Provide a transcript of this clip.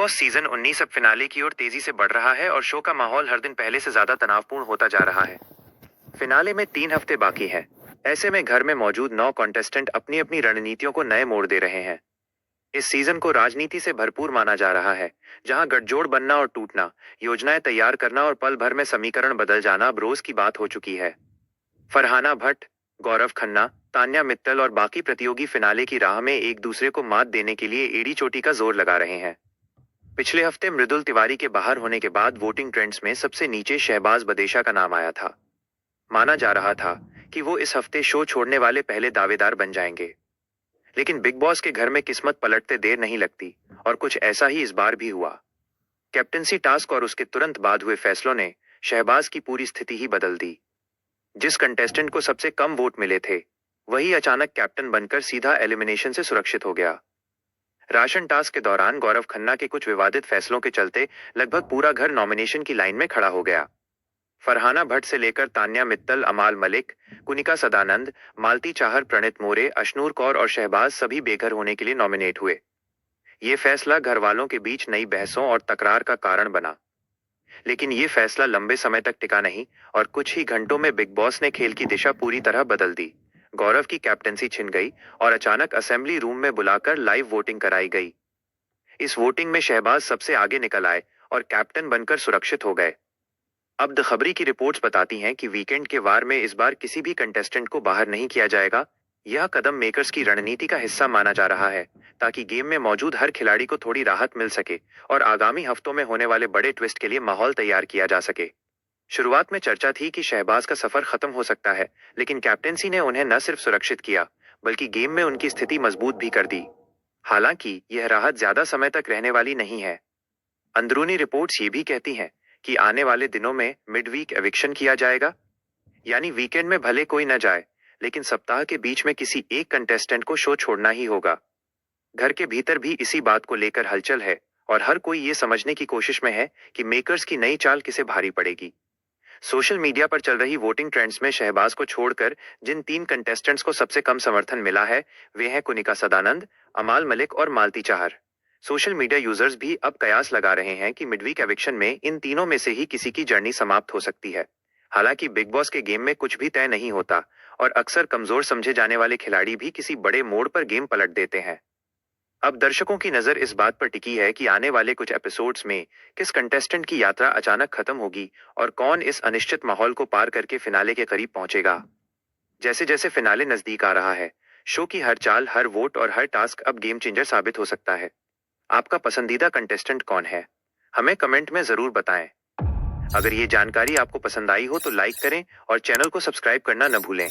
Boss season 19 अब finale की ओर तेजी से बढ़ रहा है और शो का माहौल हर दिन पहले से ज्यादा तनावपूर्ण होता जा रहा है। फिनाले में 3 हफ्ते बाकी हैं। ऐसे में घर में मौजूद 9 कॉन्टेस्टेंट अपनी अपनी रणनीतियों को नए मोड़ दे रहे हैं। इस सीजन को राजनीति से भरपूर माना जा रहा है, जहां गठजोड़ बनना और टूटना, योजनाएं तैयार करना और पल भर में समीकरण बदल जाना अब रोज की बात हो चुकी है। फरहाना भट्ट, गौरव खन्ना, तान्या मित्तल और बाकी प्रतियोगी फिनाले की राह में एक दूसरे को मात देने के लिए एड़ी चोटी का जोर लगा रहे हैं। पिछले हफ्ते मृदुल तिवारी के बाहर होने के बाद वोटिंग ट्रेंड्स में सबसे नीचे शहबाज बदेशा का नाम आया था। माना जा रहा था कि वो इस हफ्ते शो छोड़ने वाले पहले दावेदार बन जाएंगे। लेकिन बिग बॉस के घर में किस्मत पलटते देर नहीं लगती, और कुछ ऐसा ही इस बार भी हुआ। कैप्टनसी टास्क और उसके तुरंत बाद हुए फैसलों ने शहबाज की पूरी स्थिति ही बदल दी। जिस कंटेस्टेंट को सबसे कम वोट मिले थे, वही अचानक कैप्टन बनकर सीधा एलिमिनेशन से सुरक्षित हो गया। राशन टास्क के दौरान गौरव खन्ना के कुछ विवादित फैसलों के चलते लगभग पूरा घर नॉमिनेशन की लाइन में खड़ा हो गया। फरहाना भट्ट से लेकर तान्या मित्तल, अमाल मलिक, कुनिका सदानंद, मालती चाहर, प्रणीत मोरे, अशनूर कौर और शहबाज सभी बेघर होने के लिए नॉमिनेट हुए। ये फैसला घर वालों के बीच नई बहसों और तकरार का कारण बना। लेकिन ये फैसला लंबे समय तक टिका नहीं, और कुछ ही घंटों में बिग बॉस ने खेल की दिशा पूरी तरह बदल दी। गौरव की कैप्टनसी छिन गई और अचानक असेंबली रूम में बुलाकर लाइव वोटिंग कराई गई। इस वोटिंग में शहबाज सबसे आगे निकल आए और कैप्टन बनकर सुरक्षित हो गए। अब खबरी की रिपोर्ट्स बताती हैं कि वीकेंड के वार में इस बार किसी भी कंटेस्टेंट को बाहर नहीं किया जाएगा। यह कदम मेकर्स की रणनीति का हिस्सा माना जा रहा है, ताकि गेम में मौजूद हर खिलाड़ी को थोड़ी राहत मिल सके और आगामी हफ्तों में होने वाले बड़े ट्विस्ट के लिए माहौल तैयार किया जा सके। शुरुआत में चर्चा थी कि शहबाज का सफर खत्म हो सकता है, लेकिन कैप्टेंसी ने उन्हें न सिर्फ सुरक्षित किया, बल्कि गेम में उनकी स्थिति मजबूत भी कर दी। हालांकि यह राहत ज्यादा समय तक रहने वाली नहीं है। अंदरूनी रिपोर्ट्स ये भी कहती हैं कि आने वाले दिनों में मिड वीक एविक्शन किया जाएगा, यानी वीकेंड में भले कोई न जाए, लेकिन सप्ताह के बीच में किसी एक कंटेस्टेंट को शो छोड़ना ही होगा। घर के भीतर भी इसी बात को लेकर हलचल है, और हर कोई ये समझने की कोशिश में है कि मेकर्स की नई चाल किसे भारी पड़ेगी। सोशल मीडिया पर चल रही वोटिंग ट्रेंड्स में शहबाज को छोड़कर जिन 3 कंटेस्टेंट्स को सबसे कम समर्थन मिला है, वे हैं कुनिका सदानंद, अमाल मलिक और मालती चाहर। सोशल मीडिया यूजर्स भी अब कयास लगा रहे हैं कि मिडवीक एविक्शन में इन तीनों में से ही किसी की जर्नी समाप्त हो सकती है। हालांकि बिग बॉस के गेम में कुछ भी तय नहीं होता, और अक्सर कमजोर समझे जाने वाले खिलाड़ी भी किसी बड़े मोड़ पर गेम पलट देते हैं। अब दर्शकों की नजर इस बात पर टिकी है कि आने वाले कुछ एपिसोड्स में किस कंटेस्टेंट की यात्रा अचानक खत्म होगी और कौन इस अनिश्चित माहौल को पार करके फिनाले के करीब पहुंचेगा। जैसे जैसे फिनाले नजदीक आ रहा है, शो की हर चाल, हर वोट और हर टास्क अब गेम चेंजर साबित हो सकता है। आपका पसंदीदा कंटेस्टेंट कौन है? हमें कमेंट में जरूर बताएं। अगर ये जानकारी आपको पसंद आई हो तो लाइक करें और चैनल को सब्सक्राइब करना न भूलें।